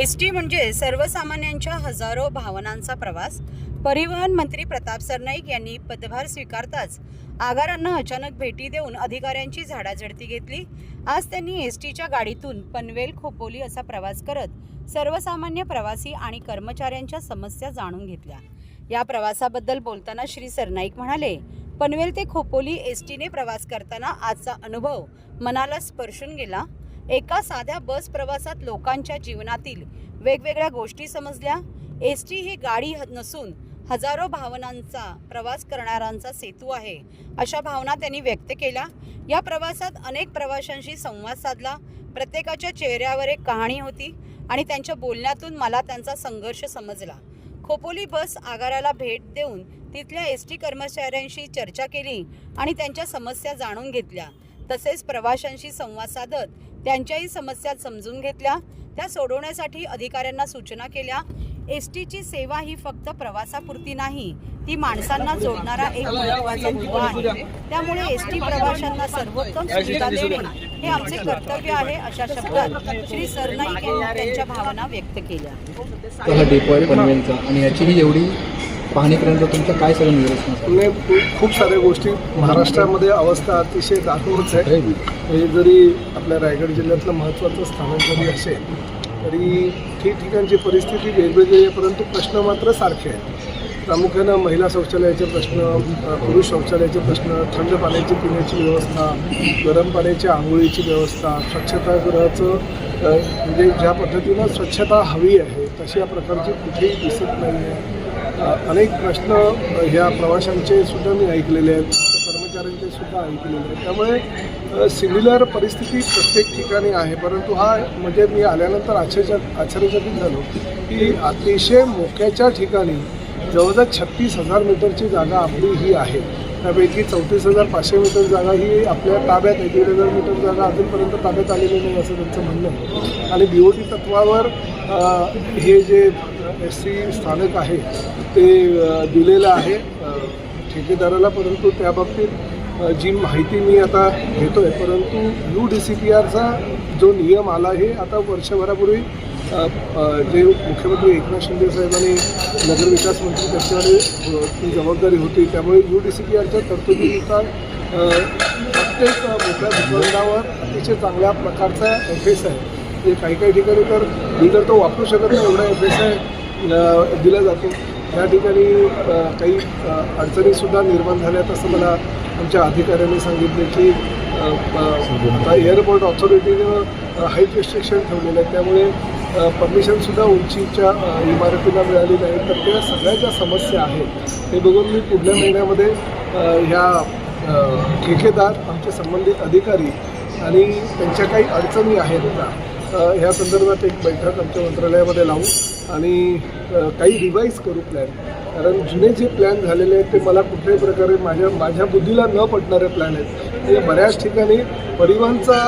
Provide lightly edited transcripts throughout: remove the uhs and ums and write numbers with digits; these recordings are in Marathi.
एसटी म्हणजे सर्वसामान्यांच्या हजारो भावनांचा प्रवास। परिवहन मंत्री प्रताप सरनाईक यांनी पदभार स्वीकारताच आगारांना अचानक भेटी देऊन अधिकाऱ्यांची झाडाझडती घेतली। आज त्यांनी एसटीच्या गाडीतून पनवेल खोपोली असा प्रवास करत सर्वसामान्य प्रवासी आणि कर्मचाऱ्यांच्या समस्या जाणून घेतल्या। या प्रवासाबद्दल बोलताना श्री सरनाईक म्हणाले, पनवेल ते खोपोली एसटीने प्रवास करताना आजचा अनुभव मनाला स्पर्शून गेला। एका साध्या बस प्रवासात लोकांच्या जीवनातील वेगवेगळ्या गोष्टी समजल्या। एसटी ही गाडी नसून हजारो भावनांचा प्रवास करणाऱ्यांचा सेतू आहे, अशा भावना त्यांनी व्यक्त केल्या। या प्रवासात अनेक प्रवाशांशी संवाद साधला। प्रत्येकाच्या चेहऱ्यावर एक कहाणी होती आणि त्यांच्या बोलण्यातून मला त्यांचा संघर्ष समजला। खोपोली बस आगाराला भेट देऊन तिथल्या एसटी कर्मचाऱ्यांशी चर्चा केली आणि त्यांच्या समस्या जाणून घेतल्या। तसेच प्रवाशांशी संवाद साधत त्यांच्याही समस्या समजून घेतल्या, त्या सोडवण्यासाठी अधिकाऱ्यांना सूचना केल्या। एसटीची सेवा ही फक्त प्रवासापुरती नाही, ती माणसांना जोडणारा एक महत्त्वाचा दुवा आहे। त्यामुळे एसटी प्रवाशांना सर्वोत्तम सुविधा देणे हे आमचे कर्तव्य आहे, अशा शब्दात श्री सरनाईक यांनी त्यांच्या भावना व्यक्त केल्या। डेपो आहे पनवेलचा आणि याचीही एवढी पाहणीपर्यंत तुमचं काय सगळं निदर्शनास? खूप साऱ्या गोष्टी महाराष्ट्रामध्ये अवस्था अतिशय दाखवूच आहे। हे जरी आपल्या रायगड जिल्ह्यातलं महत्त्वाचं स्थान जरी असेल तरी ठिकठिकाणची परिस्थिती वेगवेगळी आहे, परंतु प्रश्न मात्र सारखे आहेत। प्रामुख्यानं महिला शौचालयाचे प्रश्न, पुरुष शौचालयाचे प्रश्न, थंड पाण्याची पिण्याची व्यवस्था, गरम पाण्याच्या आंघोळीची व्यवस्था, स्वच्छतागृहाचं म्हणजे ज्या पद्धतीनं स्वच्छता हवी आहे तशा प्रकारची कुठेही दिसत नाही आहे। अनेक प्रश्न ह्या प्रवाशांचे सुद्धा मी ऐकलेले आहेत, कर्मचाऱ्यांचे सुद्धा ऐकलेले आहेत। त्यामुळे सिमिलर परिस्थिती प्रत्येक ठिकाणी आहे, परंतु हा म्हणजे मी आल्यानंतर आश्चर्यचकित झालो की अतिशय मोक्याच्या ठिकाणी जवळजवळ 36,000 मीटरची जागा आपली ही आहे। त्यापैकी 34,500 मीटर जागा ही आपल्या ताब्यात आहे। 1,500 मीटर जागा अजूनपर्यंत ताब्यात आलेली नाही असं त्यांचं म्हणणं आहे। आणि BOT तत्वावर हे जे एसटी स्थानक आहे ते दिलेलं आहे ठेकेदाराला, परंतु त्याबाबतीत जी माहिती मी आता घेतो आहे, परंतु UDCPRचा जो नियम आला हे आता वर्षभरापूर्वी जे मुख्यमंत्री एकनाथ शिंदे साहेबांनी नगरविकास मंत्री त्याच्यावर ती जबाबदारी होती, त्यामुळे UDCPRच्या तरतुदीनुसार प्रत्येक मोठ्या दुकानदारावर अतिशय चांगल्या प्रकारचा FS आहे। म्हणजे काही ठिकाणी तर मीटर तो वापरू शकत नाही एवढा FS दिला जातो। या ठिकाणी काही अडचणीसुद्धा निर्माण झाल्यात असं मला आमच्या अधिकाऱ्यांनी सांगितले की एअरपोर्ट ऑथॉरिटीनं हाईट रिस्ट्रिक्शन ठेवलेलं आहे, त्यामुळे परमिशनसुद्धा उंचीच्या इमारतीला मिळाली नाही। तर त्या सगळ्या ज्या समस्या आहेत ते बघून मी पुढल्या महिन्यामध्ये ह्या ठेकेदार, आमचे संबंधित अधिकारी आणि त्यांच्या काही अडचणी आहेत का ह्या संदर्भात एक बैठक आमच्या मंत्रालयामध्ये लावू आणि काही रिवाईज करू प्लॅन। कारण जुने जे प्लॅन झालेले आहेत ते मला कुठल्याही प्रकारे माझ्या बुद्धीला न पडणारे प्लॅन आहेत। ते बऱ्याच ठिकाणी परिवहनचा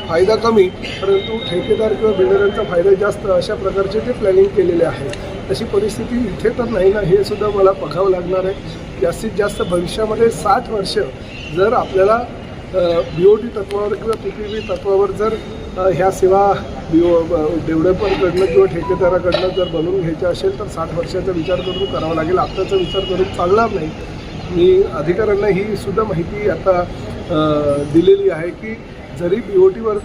फायदा कमी, परंतु ठेकेदार किंवा बिल्डरांचा फायदा जास्त, अशा प्रकारचे ते प्लॅनिंग केलेले आहे। तशी परिस्थिती इथे तर नाही ना, हे सुद्धा मला बघावं लागणार आहे। जास्तीत जास्त भविष्यामध्ये 60 वर्ष जर आपल्याला BOT तत्वावर किंवा PPP तत्वावर जर ह्या सेवा डेव्हलपरकडनं किंवा ठेकेदाराकडनं जर बनवून घ्यायच्या असेल तर 60 वर्षाचा विचार करून करावा लागेल, आत्ताचा विचार करून चालणार नाही। मी अधिकाऱ्यांना ही सुद्धा माहिती आता दिलेली आहे की जरी BOTवर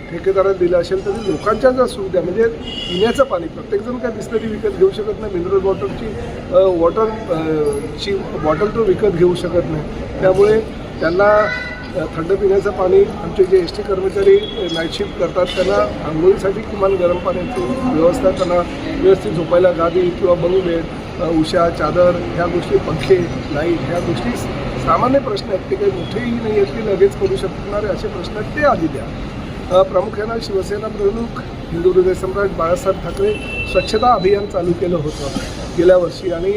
ठेकेदारात दिलं असेल तरी लोकांच्या ज्या सुविधा म्हणजे पिण्याचं पाणी, प्रत्येकजण काय बिस्लरी विकत घेऊ शकत नाही, मिनरल वॉटरची बॉटल तो विकत घेऊ शकत नाही। त्यामुळे त्यांना थंड पिण्याचं पाणी, आमचे जे एसटी कर्मचारी नाईट शिफ्ट करतात त्यांना आंघोळीसाठी किमान गरम पाण्याची व्यवस्था, त्यांना व्यवस्थित झोपायला गादी किंवा बंग बेड, उषा, चादर, ह्या गोष्टी, पंखे, लाईट, ह्या गोष्टी सामान्य प्रश्न आहेत। ते काही मोठेही नाही आहेत की लगेच करू शकणारे असे प्रश्न आहेत, ते आधी द्या। प्रामुख्यानं शिवसेना प्रमुख हिंदू हृदय सम्राट बाळासाहेब ठाकरे स्वच्छता अभियान चालू केलं होतं गेल्या वर्षी आणि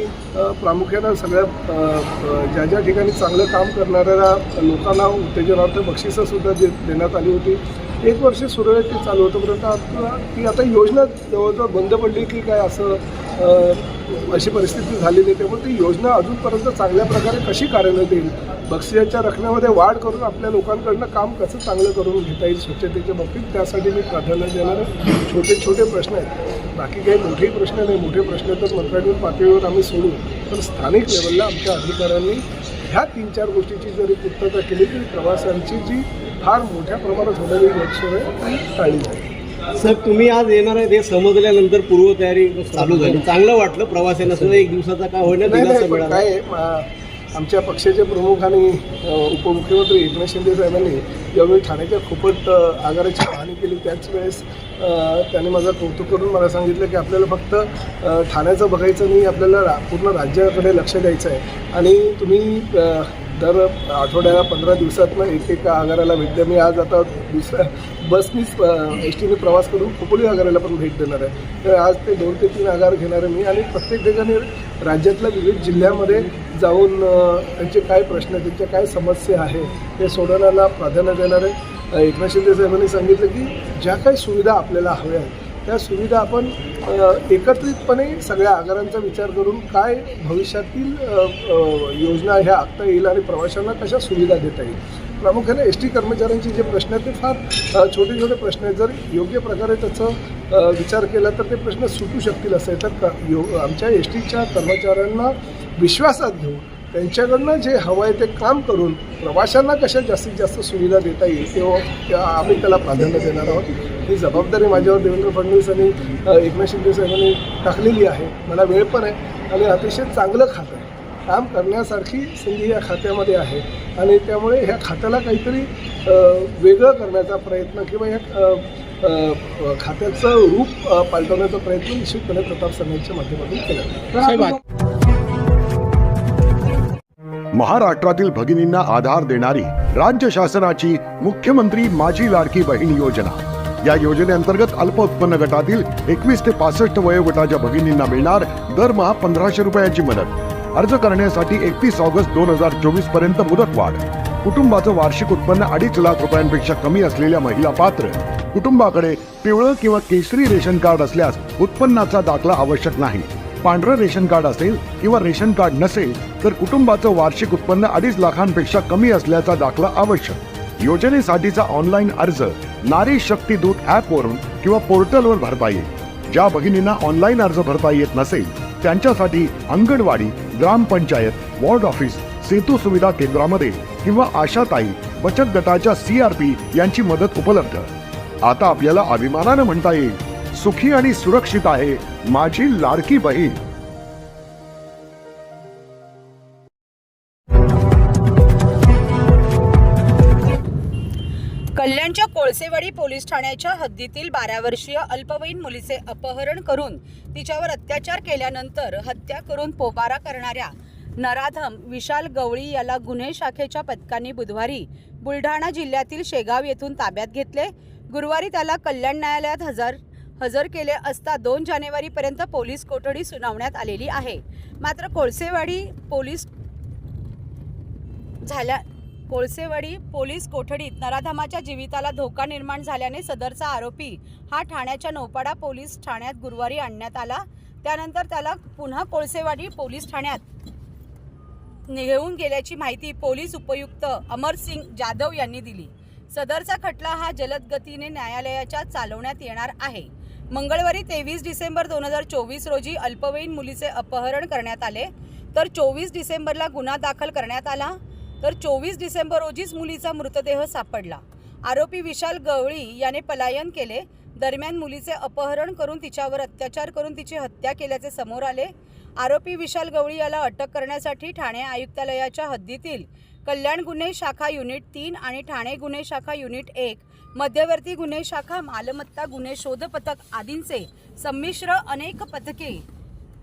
प्रामुख्यानं सगळ्या ज्या ठिकाणी चांगलं काम करणाऱ्या लोकांना उत्तेजनार्थ बक्षिसंसुद्धा देण्यात आली होती। 1 वर्ष सुरळीत ते चालू होतं, परंतु ती आता योजना जवळजवळ बंद पडली की काय असं अशी परिस्थिती झालेली आहे. त्यामुळे ती योजना अजूनपर्यंत चांगल्या प्रकारे कशी कार्यान्वित येईल, बक्षिसाच्या रकमेमध्ये वाढ करून आपल्या लोकांकडनं काम कसं चांगलं करून घेता येईल स्वच्छतेच्या बाबतीत, त्यासाठी मी प्राधान्य देणार आहे. छोटे छोटे प्रश्न आहेत, बाकी काही मोठेही प्रश्न नाही. मोठे प्रश्न तर मंत्रालयीन पातळीवर आम्ही सोडू, पण स्थानिक लेवलला आमच्या अधिकाऱ्यांनी ह्या 3-4 गोष्टीची जरी पूर्तता केली तरी प्रवाशांची जी फार मोठ्या प्रमाणात होणारी गैरसोय ती टाळली जाईल. सर, तुम्ही आज येणार आहे ते समजल्यानंतर पूर्वतयारी चालू झाली, चांगलं वाटलं प्रवाशांना सुद्धा. एक दिवसाचा का होईना दिलासा पण मिळाला. काय आमच्या पक्षाचे प्रमुख आणि उपमुख्यमंत्री एकनाथ शिंदे साहेबांनी ज्यावेळी ठाण्याच्या खोपट आगाराची पाहणी केली त्याच वेळेस त्यांनी माझं कौतुक करून मला सांगितलं की आपल्याला फक्त ठाण्याचं बघायचं नाही, आपल्याला पूर्ण राज्याकडे लक्ष द्यायचं आहे आणि तुम्ही दर आठवड्याला 15 दिवसातनं एक आगाराला भेट द्या. मी आज आता दुसऱ्या बसनीच एस-टीने प्रवास करून खोपोली आगाराला पण भेट देणार आहे. तर आज ते 2 ते 3 आगार घेणार आहे मी आणि प्रत्येक ठिकाणी राज्यातल्या विविध जिल्ह्यामध्ये जाऊन त्यांचे काय प्रश्न, त्यांच्या काय समस्या आहे ते सोडवण्याला प्राधान्य देणार आहे. एकनाथ शिंदे साहेबांनी सांगितलं की ज्या काही सुविधा आपल्याला हव्या आहेत त्या सुविधा आपण एकत्रितपणे सगळ्या आगारांचा विचार करून काय भविष्यातील योजना ह्या आखता येईल आणि प्रवाशांना कशा सुविधा देता येईल. प्रामुख्याने एस टी कर्मचाऱ्यांचे जे प्रश्न आहेत ते फार छोटे छोटे प्रश्न आहेत. जर योग्य प्रकारे त्याचा विचार केला तर ते प्रश्न सुटू शकतील. असं आहे तर आमच्या एस टीच्या कर्मचाऱ्यांना विश्वासात घेऊन त्यांच्याकडनं जे हवं आहे ते काम करून प्रवाशांना कशा जास्तीत जास्त सुविधा देता येईल तेव्हा आम्ही त्याला प्राधान्य देणार आहोत. ही जबाबदारी माझ्यावर देवेंद्र फडणवीस आणि एकनाथ शिंदे साहेबांनी टाकलेली आहे. मला वेळ पण आहे आणि अतिशय चांगलं खातं आहे. काम करण्यासारखी संधी या खात्यामध्ये आहे आणि त्यामुळे ह्या खात्याला काहीतरी वेगळं करण्याचा प्रयत्न किंवा ह्या खात्याचं रूप पालटवण्याचा प्रयत्न निश्चितपणे प्रताप सरनाईकच्या माध्यमातून केला. महाराष्ट्रातील भगिनींना आधार देणारी राज्य शासनाची मुख्यमंत्री माझी लाडकी बहीण योजना. या योजनेअंतर्गत अल्प उत्पन्न गटातील 21 ते 65 वयोगटाच्या भगिनींना मिळणार दरमहा 1500 रुपयाची मदत. अर्ज करण्यासाठी 31 ऑगस्ट 2024 पर्यंत मुदतवाढ. कुटुंबाचं वार्षिक उत्पन्न 2.5 लाख रुपयांपेक्षा कमी असलेल्या महिला पात्र. कुटुंबाकडे पिवळं किंवा केशरी रेशन कार्ड असल्यास उत्पन्नाचा दाखला आवश्यक नाही. पांढरं रेशन कार्ड असेल किंवा रेशन कार्ड नसेल तर कुटुंबाचं वार्षिक उत्पन्न 2.5 लाखांपेक्षा कमी असल्याचा दाखला आवश्यक. योजनेसाठीचा ऑनलाईन अर्ज नारी शक्ती दूत ॲपवरून किंवा पोर्टलवर भरता येईल. ज्या भगिनींना ऑनलाईन अर्ज भरता येत नसेल त्यांच्यासाठी अंगणवाडी, ग्रामपंचायत, वॉर्ड ऑफिस, सेतू सुविधा केंद्रामध्ये किंवा आशाताई बचत गटाच्या CRP यांची मदत उपलब्ध. आता आपल्याला अभिमानानं म्हणता येईल, सुखी आणि सुरक्षित आहे माझी लाडकी बहीण. कल्याणच्या कोळसेवाडी पोलीस ठाण्याच्या हद्दीतील 12 वर्षीय अल्पवयीन मुलीचे अपहरण करून तिच्यावर अत्याचार केल्यानंतर हत्या करून पोबारा करणाऱ्या नराधम विशाल गवळी याला गुन्हे शाखेच्या पथकांनी बुधवारी बुलढाणा जिल्ह्यातील शेगाव येथून ताब्यात घेतले. गुरुवारी त्याला कल्याण न्यायालयात हजर केले असता 2 जानेवारीपर्यंत पोलीस कोठडी सुनावण्यात आलेली आहे. मात्र कोळसेवाडी पोलीस कोठडीत नराधमाच्या जीविताला धोका निर्माण झाल्याने सदरचा आरोपी हा ठाण्याच्या नौपाडा पोलीस ठाण्यात गुरुवारी आणण्यात आला. त्यानंतर त्याला पुन्हा कोळसेवाडी पोलीस ठाण्यात घेऊन गेल्याची माहिती पोलीस उपायुक्त अमरसिंग जाधव यांनी दिली. सदरचा खटला हा जलद गतीने न्यायालयाच्या चालवण्यात येणार आहे. मंगळवारी 23 डिसेंबर 2024 रोजी अल्पवयीन मुलीचे अपहरण करण्यात आले, तर 24 डिसेंबरला गुन्हा दाखल करण्यात आला, तर 24 डिसेंबर रोजीच मुलीचा मृतदेह सापडला. आरोपी विशाल गवळी याने पलायन केले. दरम्यान मुलीचे अपहरण करून तिच्यावर अत्याचार करून तिची हत्या केल्याचे समोर आले. आरोपी विशाल गवळी याला अटक करण्यासाठी ठाणे आयुक्तालयाच्या हद्दीतील कल्याण गुन्हे शाखा युनिट 3 आणि ठाणे गुन्हे शाखा युनिट 1, मध्यवर्ती गुन्हे शाखा, मालमत्ता गुन्हे शोध पथक आदींचे संमिश्र अनेक पथके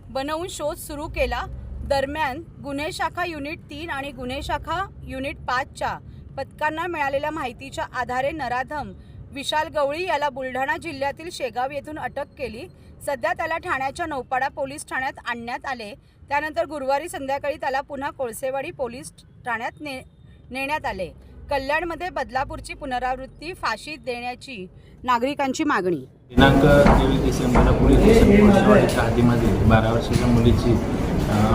बनवून शोध सुरू केला. दरम्यान गुन्हे शाखा युनिट 3 आणि गुन्हे शाखा युनिट 5च्या पथकांना मिळालेल्या माहितीच्या आधारे नराधम विशाल गवळी याला बुलढाणा जिल्ह्यातील शेगाव येथून अटक केली. सध्या त्याला ठाण्याच्या नौपाडा पोलीस ठाण्यात आणण्यात आले. त्यानंतर गुरुवारी संध्याकाळी त्याला पुन्हा कोळसेवाडी पोलीस ठाण्यात नेण्यात आले. कल्याणमध्ये बदलापूरची पुनरावृत्ती फाशी देण्याची नागरिकांची मागणी. दिनांक 23 डिसेंबरला पोलीस स्टेशन कोळशेवाडीच्या हद्दीमध्ये 12 वर्षाच्या मुलीची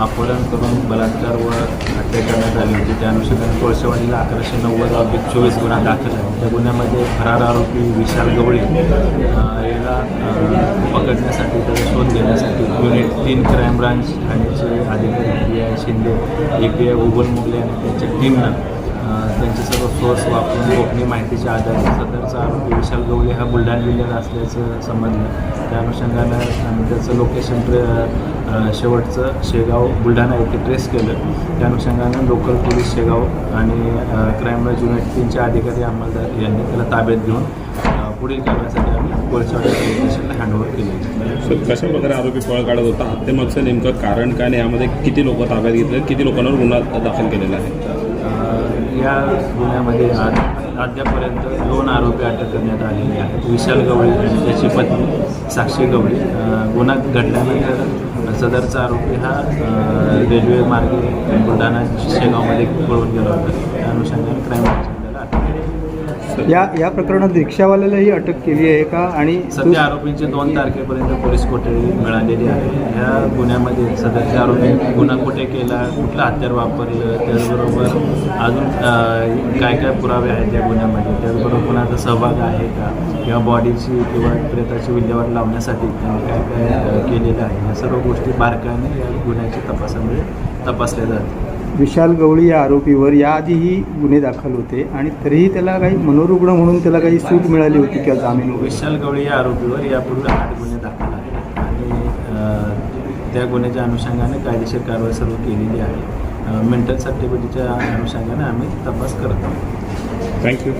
अपहरण करून बलात्कार व हत्या करण्यात आली होती. त्या अनुषंगाने कोळशेवाडीला 1190/24 गुन्हा दाखल आहे. त्या गुन्ह्यामध्ये फरार आरोपी विशाल गवळी याला पकडण्यासाठी त्याचा शोध घेण्यासाठी युनिट 3 क्राईम ब्रांच ठाण्याचे अधिकारी PI शिंदे, API उबल मोगले आणि त्यांच्या टीमनं त्यांचे सर्व सोर्स वापरून गोपनीय माहितीच्या आधारे सदरचा आरोपी विशाल गवळी हा बुलढाणा जिल्ह्यात असल्याचं समजलं. त्या अनुषंगानं आम्ही त्याचं लोकेशन शेवटचं शेगाव बुलढाणा येथे ट्रेस केलं. त्या अनुषंगानं लोकल पोलीस शेगाव आणि क्राईम ब्रांच युनिट 3चे अधिकारी अंमलदार यांनी त्याला ताब्यात घेऊन पुढील कारवाईसाठी आम्ही कोळशेवाडी पोलीस स्टेशनला हँडओव्हर केले. कशा प्रकारे आरोपी पळ काढत होता, हत्येमागचं नेमकं कारण काय आणि यामध्ये किती लोक ताब्यात घेतले, किती लोकांवर गुन्हा दाखल केलेला आहे? या गुन्ह्यामध्ये अद्यापर्यंत 2 आरोपी अटक करण्यात आलेले आहेत. विशाल गवळी आणि त्याची पत्नी साक्षी गवळी. गुन्हा घडल्यानंतर सदरचा आरोपी हा रेल्वे मार्गे बुलढाणा शेगावमध्ये पळून गेला होता. त्या अनुषंगाने क्राईम ब्रांचला अटक केली. या प्रकरणात रिक्षावाल्यालाही अटक केली आहे का? आणि सध्या आरोपींची 2 तारखेपर्यंत पोलीस कोठडी मिळालेली आहे. ह्या गुन्ह्यामध्ये सदरचे आरोपी गुन्हा कुठे केला, कुठलं हत्यार वापरलं, त्याचबरोबर अजून काय काय पुरावे आहेत या गुन्ह्यामध्ये, त्याचबरोबर कुणाचा सहभाग आहे का, किंवा बॉडीची किंवा प्रेताची विल्हेवाट लावण्यासाठी त्यांनी काय काय केलेलं आहे, ह्या सर्व गोष्टी बारकाईने या गुन्ह्याच्या तपासामध्ये तपासल्या जातात. विशाल गवळी या आरोपीवर याआधीही गुन्हे दाखल होते आणि तरीही त्याला काही मनोरुग्ण म्हणून त्याला काही सूट मिळाली होती किंवा जामीन वगैरे? विशाल गवळी या आरोपीवर यापूर्वी 8 गुन्हे दाखल आहेत आणि त्या गुन्ह्याच्या अनुषंगाने कायदेशीर कारवाई सर्व केलेली आहे. मेंटल सर्टिफिकेटच्या अनुषंगाने आम्ही तपास करत आहोत. थँक्यू.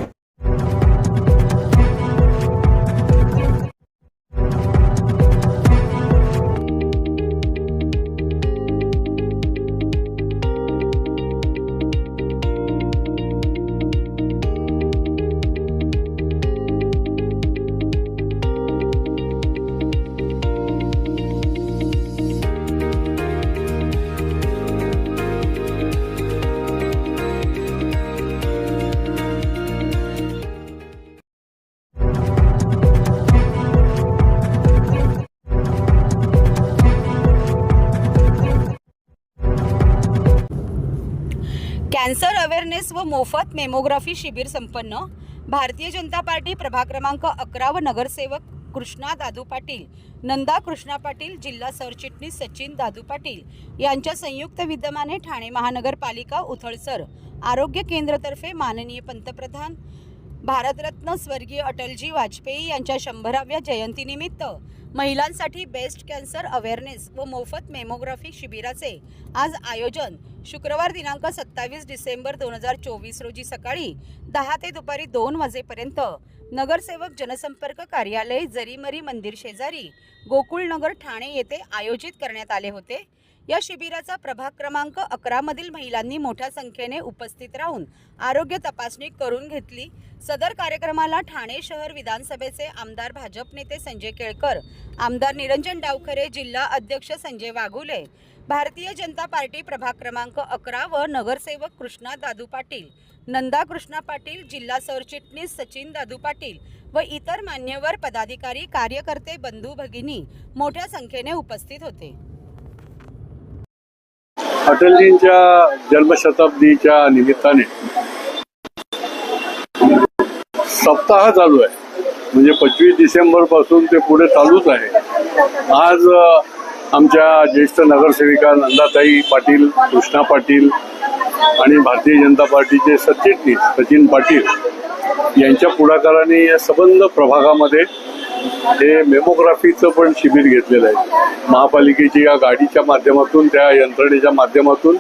कॅन्सर अवेअरनेस व मोफत मेमोग्राफी शिबिर संपन्न. भारतीय जनता पार्टी प्रभाग क्रमांक 11 व नगरसेवक कृष्णा दादू पाटील, नंदा कृष्णा पाटील, जिल्हा सरचिटणीस सचिन दादू पाटील यांच्या संयुक्त विद्यमाने ठाणे महानगरपालिका उथळसर आरोग्य केंद्रातर्फे माननीय पंतप्रधान भारतरत्न स्वर्गीय अटलजी वाजपेयी यांच्या 100व्या जयंतीनिमित्त महिलांसाठी बेस्ट कॅन्सर अवेअरनेस व मोफत मेमोग्राफी शिबिराचे आज आयोजन शुक्रवार दिनांक 27 डिसेंबर 2024 रोजी सकाळी 10 ते दुपारी 2 वाजेपर्यंत नगरसेवक जनसंपर्क कार्यालय जरीमरी मंदिर शेजारी गोकुळनगर ठाणे येथे आयोजित करण्यात आले होते. या शिबिराचा प्रभाग क्रमांक 11 मधील महिलांनी मोठ्या संख्येने उपस्थित राहून आरोग्य तपासणी करून घेतली. सदर कार्यक्रमाला ठाणे शहर विधानसभेचे आमदार भाजप नेते संजय केळकर, आमदार निरंजन डावखरे, जिल्हा अध्यक्ष संजय वाघुले, भारतीय जनता पार्टी प्रभाग क्रमांक 11 व नगरसेवक कृष्णा दादू पाटील, नंदा कृष्णा पाटील, जिल्हा सरचिटणीस सचिन दादू पाटील व इतर मान्यवर पदाधिकारी, कार्यकर्ते, बंधू भगिनी मोठ्या संख्येने उपस्थित होते. अटलजींच्या जन्मशताब्दीच्या निमित्ताने सप्ताह चालू आहे, म्हणजे 25 डिसेंबर पासून ते पुढे चालूच आहे. आज आमच्या ज्येष्ठ नगरसेविका नंदाताई पाटील, कृष्णा पाटील आणि भारतीय जनता पार्टीचे सरचिटणीस सचिन पाटील यांच्या पुढाकाराने या संबंध प्रभागामध्ये हे मेमोग्राफीचं पण शिबिर घेतलेलं आहे. महापालिकेची या गाडीच्या माध्यमातून, त्या यंत्रणेच्या माध्यमातून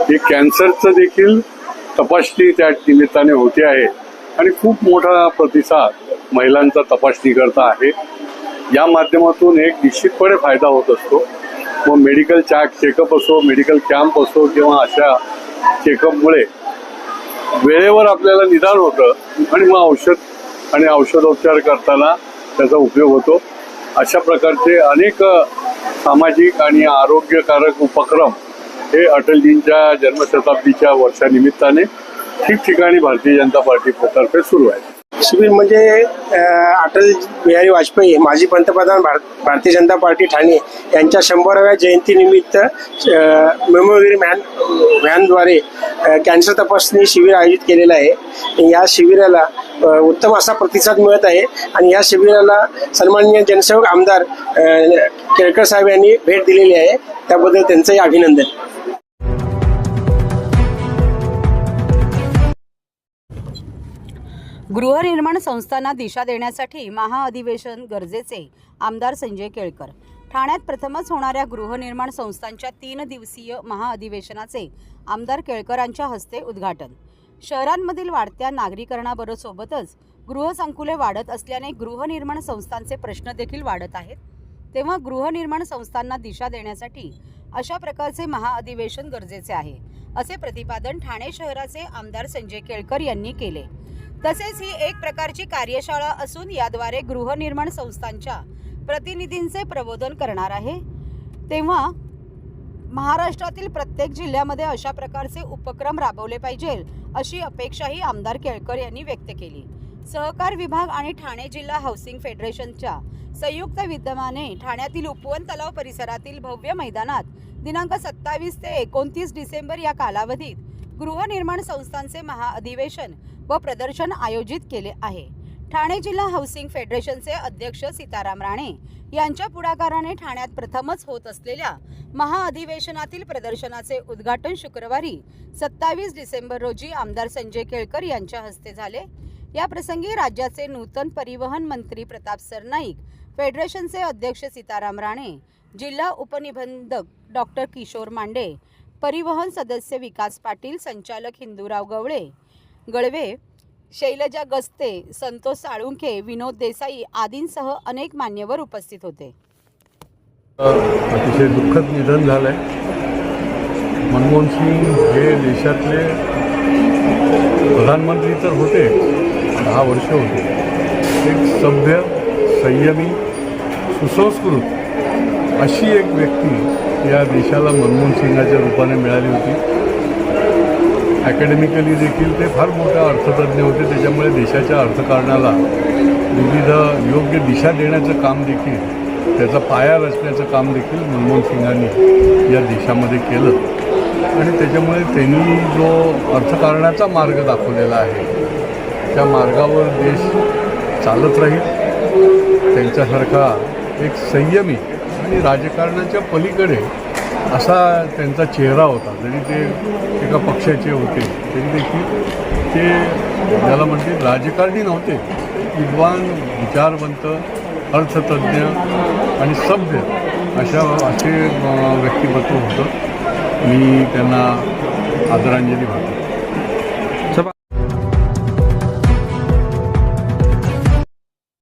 हे कॅन्सरचं देखील तपासणी त्या निमित्ताने होते आहे आणि खूप मोठा प्रतिसाद महिलांचा तपासणी करता आहे. या माध्यमातून एक निश्चितपणे फायदा होत असतो. मग मेडिकल चेकअप असो, मेडिकल कॅम्प असो किंवा अशा चेकअपमुळे वेळेवर आपल्याला निदान होतं आणि मग औषध आणि औषधोपचार करताना त्याचा उपयोग होतो. अशा प्रकारचे अनेक सामाजिक आणि आरोग्यकारक उपक्रम हे अटलजींच्या जन्मशताब्दीच्या वर्षानिमित्ताने ठिकठिकाणी भारतीय जनता पार्टीतर्फे सुरू आहेत. शिबिर म्हणजे अटल बिहारी वाजपेयी माजी पंतप्रधान भारतीय जनता पार्टी ठाणे यांच्या 100व्या जयंतीनिमित्त मेमोरी व्हॅनद्वारे कॅन्सर तपासणी शिबिर आयोजित केलेलं आहे. या शिबिराला उत्तम असा प्रतिसाद मिळत आहे आणि या शिबिराला सन्माननीय जनसेवक आमदार केळकर साहेब यांनी भेट दिलेली आहे. त्याबद्दल त्यांचंही अभिनंदन. गृहनिर्माण संस्थांना दिशा देण्यासाठी महाअधिवेशन गरजेचे, आमदार संजय केळकर. ठाण्यात प्रथमच होणाऱ्या गृहनिर्माण संस्थांच्या 3 दिवसीय महाअधिवेशनाचे आमदार केळकरांच्या हस्ते उद्घाटन. शहरांमधील वाढत्या नागरीकरणाबरोबरच गृहसंकुले वाढत असल्याने गृहनिर्माण संस्थांचे प्रश्न देखील वाढत आहेत. तेव्हा गृहनिर्माण संस्थांना दिशा देण्यासाठी अशा प्रकारचे महाअधिवेशन गरजेचे आहे, असे प्रतिपादन ठाणे शहराचे आमदार संजय केळकर यांनी केले. तसेच ही एक प्रकारची कार्यशाळा असून याद्वारे गृहनिर्माण संस्थांच्या प्रतिनिधींचे प्रबोधन करणार आहे. तेव्हा महाराष्ट्रातील प्रत्येक जिल्ह्यामध्ये अशा प्रकारचे उपक्रम राबवले पाहिजे अशी अपेक्षाही आमदार केळकर यांनी व्यक्त केली. सहकार विभाग आणि ठाणे जिल्हा हाऊसिंग फेडरेशनच्या संयुक्त विद्यमाने ठाण्यातील उपवन तलाव परिसरातील भव्य मैदानात दिनांक 27 ते 29 डिसेंबर या कालावधीत गृहनिर्माण संस्थांचे महाअधिवेशन व प्रदर्शन आयोजित केले आहे. ठाणे जिल्हा हाऊसिंग फेडरेशनचे अध्यक्ष सीताराम राणे यांच्या पुढाकाराने ठाण्यात प्रथमच होत असलेल्या महाअधिवेशनातील प्रदर्शनाचे उद्घाटन शुक्रवारी 27 डिसेंबर रोजी आमदार संजय केळकर यांच्या हस्ते झाले. या प्रसंगी राज्याचे नूतन परिवहन मंत्री प्रताप सरनाईक, फेडरेशनचे अध्यक्ष सीताराम राणे, जिल्हा उपनिबंधक डॉक्टर किशोर मांडे, परिवहन सदस्य विकास पाटील, संचालक हिंदूराव गळवे, शैलजा गस्ते, संतोष साळुंखे, विनोद देसाई आदींसह अनेक मान्यवर उपस्थित होते. अतिशय दुःखद निधन झालंय. मनमोहन सिंग हे देशातले प्रधानमंत्री तर होते, 10 वर्ष होते. एक सभ्य, संयमी, सुसंस्कृत अशी एक व्यक्ती या देशाला मनमोहन सिंगाच्या रूपाने मिळाली होती. अकॅडमिकली देखील ते फार मोठा अर्थतज्ञ होते. त्याच्यामुळे देशाच्या अर्थकारणाला विविध योग्य दिशा देण्याचं काम देखील, त्याचा पाया रचण्याचं काम देखील मनमोहन सिंगांनी या देशामध्ये केलं. आणि त्याच्यामुळे त्यांनी जो अर्थकारणाचा मार्ग दाखवलेला आहे त्या मार्गावर देश चालत राहील. त्यांच्यासारखा एक संयमी आणि राजकारणाच्या पलीकडे असा त्यांचा चेहरा होता. जरी ते एका पक्षाचे होते तरी देखील ते ज्याला म्हणते राजकारणी नव्हते, विद्वान, विचारवंत, अर्थतज्ञ आणि सभ्य असे व्यक्तिमत्व होतं. मी त्यांना आदरांजली वाहतो.